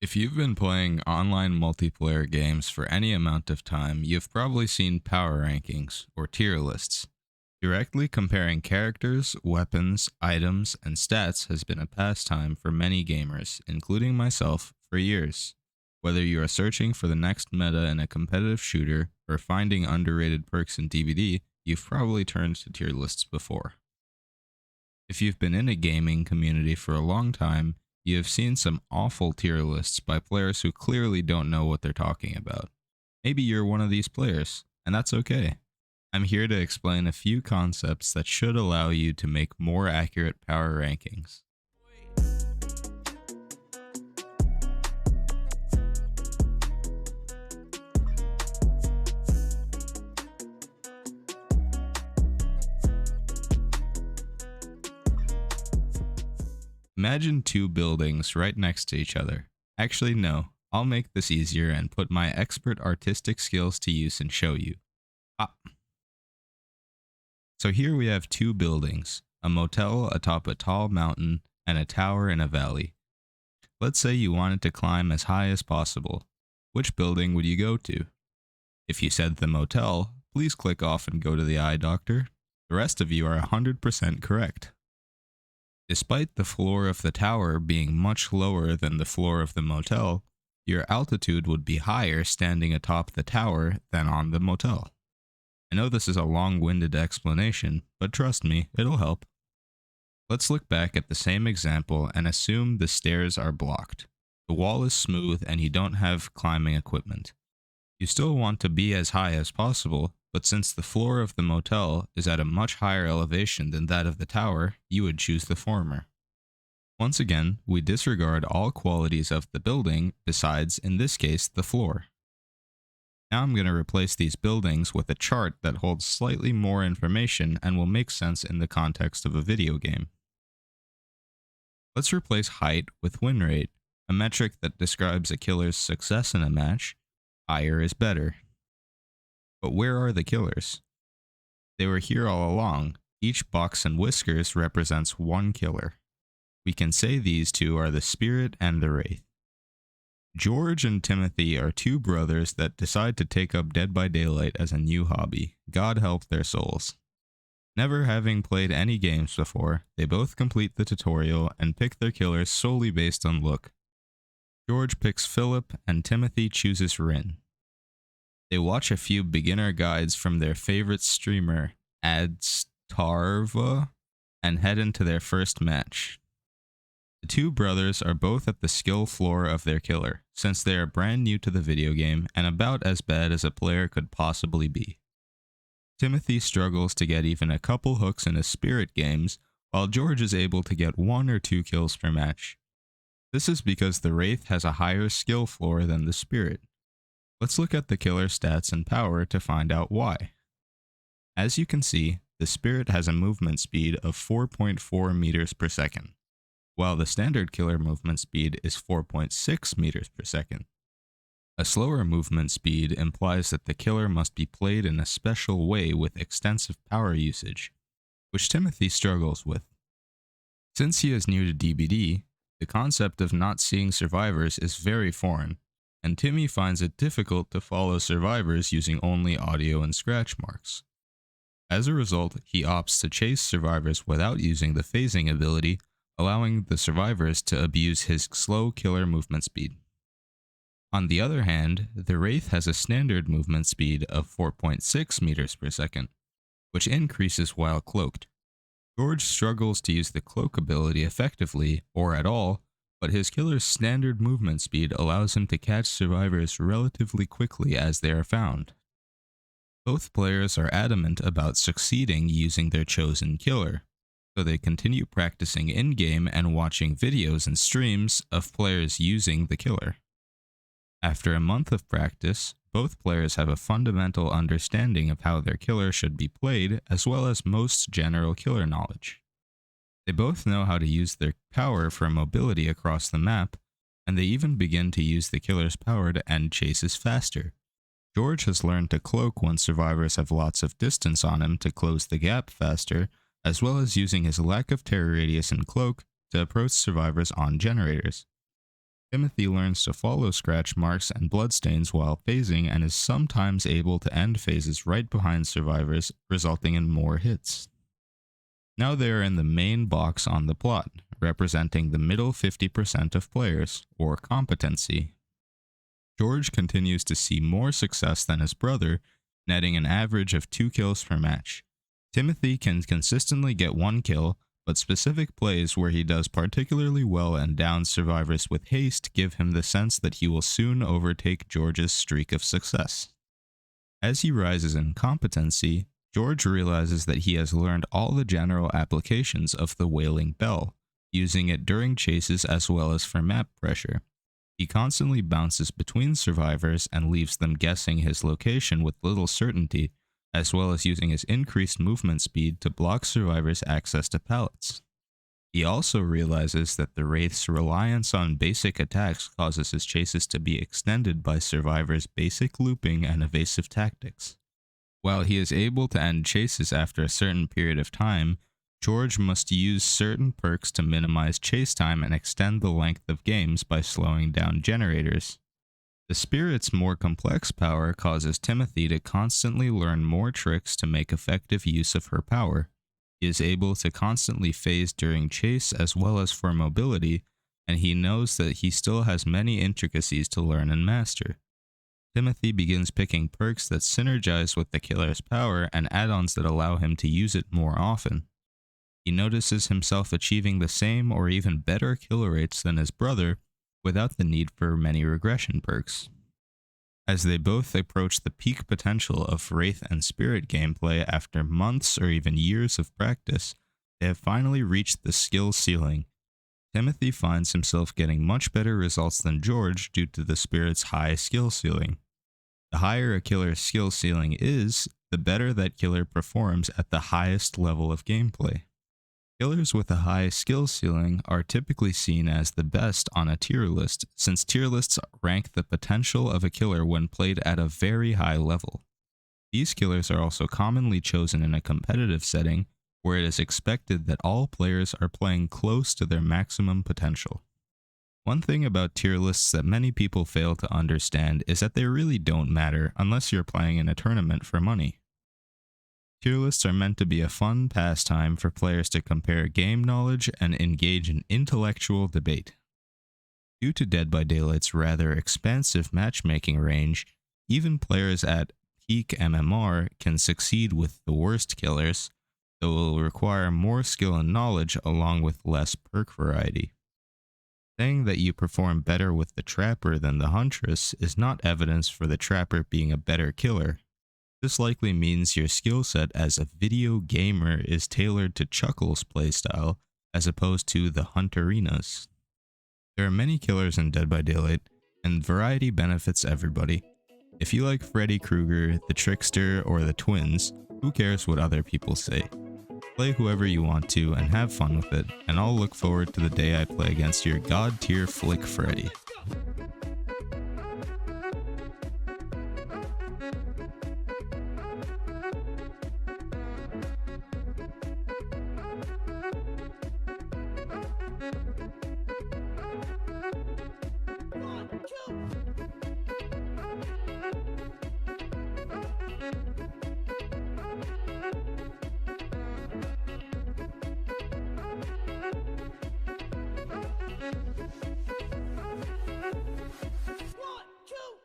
If you've been playing online multiplayer games for any amount of time, you've probably seen power rankings, or tier lists. Directly comparing characters, weapons, items, and stats has been a pastime for many gamers, including myself, for years. Whether you are searching for the next meta in a competitive shooter or finding underrated perks in DBD, you've probably turned to tier lists before. If you've been in a gaming community for a long time, you have seen some awful tier lists by players who clearly don't know what they're talking about. Maybe you're one of these players, and that's okay. I'm here to explain a few concepts that should allow you to make more accurate power rankings. Imagine two buildings right next to each other. Actually, no, I'll make this easier and put my expert artistic skills to use and show you. So here we have two buildings, a motel atop a tall mountain and a tower in a valley. Let's say you wanted to climb as high as possible. Which building would you go to? If you said the motel, please click off and go to the eye doctor. The rest of you are 100% correct. Despite the floor of the tower being much lower than the floor of the motel, your altitude would be higher standing atop the tower than on the motel. I know this is a long-winded explanation, but trust me, it'll help. Let's look back at the same example and assume the stairs are blocked. The wall is smooth and you don't have climbing equipment. You still want to be as high as possible, but since the floor of the motel is at a much higher elevation than that of the tower, you would choose the former. Once again, we disregard all qualities of the building besides, in this case, the floor. Now I'm going to replace these buildings with a chart that holds slightly more information and will make sense in the context of a video game. Let's replace height with win rate, a metric that describes a killer's success in a match. Higher is better. But where are the killers? They were here all along. Each box and whiskers represents one killer. We can say these two are the Spirit and the Wraith. George and Timothy are two brothers that decide to take up Dead by Daylight as a new hobby. God help their souls. Never having played any games before, they both complete the tutorial and pick their killers solely based on look. George picks Philip and Timothy chooses Rin. They watch a few beginner guides from their favorite streamer, Adstarva, and head into their first match. The two brothers are both at the skill floor of their killer, since they are brand new to the video game and about as bad as a player could possibly be. Timothy struggles to get even a couple hooks in his Spirit games, while George is able to get 1 or 2 kills per match. This is because the Wraith has a higher skill floor than the Spirit. Let's look at the killer stats and power to find out why. As you can see, the Spirit has a movement speed of 4.4 meters per second, while the standard killer movement speed is 4.6 meters per second. A slower movement speed implies that the killer must be played in a special way with extensive power usage, which Timothy struggles with. Since he is new to DBD, the concept of not seeing survivors is very foreign, and Timmy finds it difficult to follow survivors using only audio and scratch marks. As a result, he opts to chase survivors without using the phasing ability, allowing the survivors to abuse his slow killer movement speed. On the other hand, the Wraith has a standard movement speed of 4.6 meters per second, which increases while cloaked. George struggles to use the cloak ability effectively, or at all, but his killer's standard movement speed allows him to catch survivors relatively quickly as they are found. Both players are adamant about succeeding using their chosen killer, so they continue practicing in-game and watching videos and streams of players using the killer. After a month of practice, both players have a fundamental understanding of how their killer should be played, as well as most general killer knowledge. They both know how to use their power for mobility across the map, and they even begin to use the killer's power to end chases faster. George has learned to cloak when survivors have lots of distance on him to close the gap faster, as well as using his lack of terror radius and cloak to approach survivors on generators. Timothy learns to follow scratch marks and bloodstains while phasing and is sometimes able to end phases right behind survivors, resulting in more hits. Now they are in the main box on the plot, representing the middle 50% of players, or competency. George continues to see more success than his brother, netting an average of 2 kills per match. Timothy can consistently get 1 kill, but specific plays where he does particularly well and downs survivors with haste give him the sense that he will soon overtake George's streak of success. As he rises in competency, George realizes that he has learned all the general applications of the wailing bell, using it during chases as well as for map pressure. He constantly bounces between survivors and leaves them guessing his location with little certainty, as well as using his increased movement speed to block survivors' access to pallets. He also realizes that the Wraith's reliance on basic attacks causes his chases to be extended by survivors' basic looping and evasive tactics. While he is able to end chases after a certain period of time, George must use certain perks to minimize chase time and extend the length of games by slowing down generators. The Spirit's more complex power causes Timothy to constantly learn more tricks to make effective use of her power. He is able to constantly phase during chase as well as for mobility, and he knows that he still has many intricacies to learn and master. Timothy begins picking perks that synergize with the killer's power and add-ons that allow him to use it more often. He notices himself achieving the same or even better kill rates than his brother without the need for many regression perks. As they both approach the peak potential of Wraith and Spirit gameplay after months or even years of practice, they have finally reached the skill ceiling. Timothy finds himself getting much better results than George due to the Spirit's high skill ceiling. The higher a killer's skill ceiling is, the better that killer performs at the highest level of gameplay. Killers with a high skill ceiling are typically seen as the best on a tier list, since tier lists rank the potential of a killer when played at a very high level. These killers are also commonly chosen in a competitive setting, where it is expected that all players are playing close to their maximum potential. One thing about tier lists that many people fail to understand is that they really don't matter unless you're playing in a tournament for money. Tier lists are meant to be a fun pastime for players to compare game knowledge and engage in intellectual debate. Due to Dead by Daylight's rather expansive matchmaking range, even players at peak MMR can succeed with the worst killers, though it will require more skill and knowledge along with less perk variety. Saying that you perform better with the Trapper than the Huntress is not evidence for the Trapper being a better killer. This likely means your skill set as a video gamer is tailored to Chuckle's playstyle as opposed to the Hunterina's. There are many killers in Dead by Daylight, and variety benefits everybody. If you like Freddy Krueger, the Trickster, or the Twins, who cares what other people say? Play whoever you want to and have fun with it, and I'll look forward to the day I play against your god tier Flick Freddy. One, two.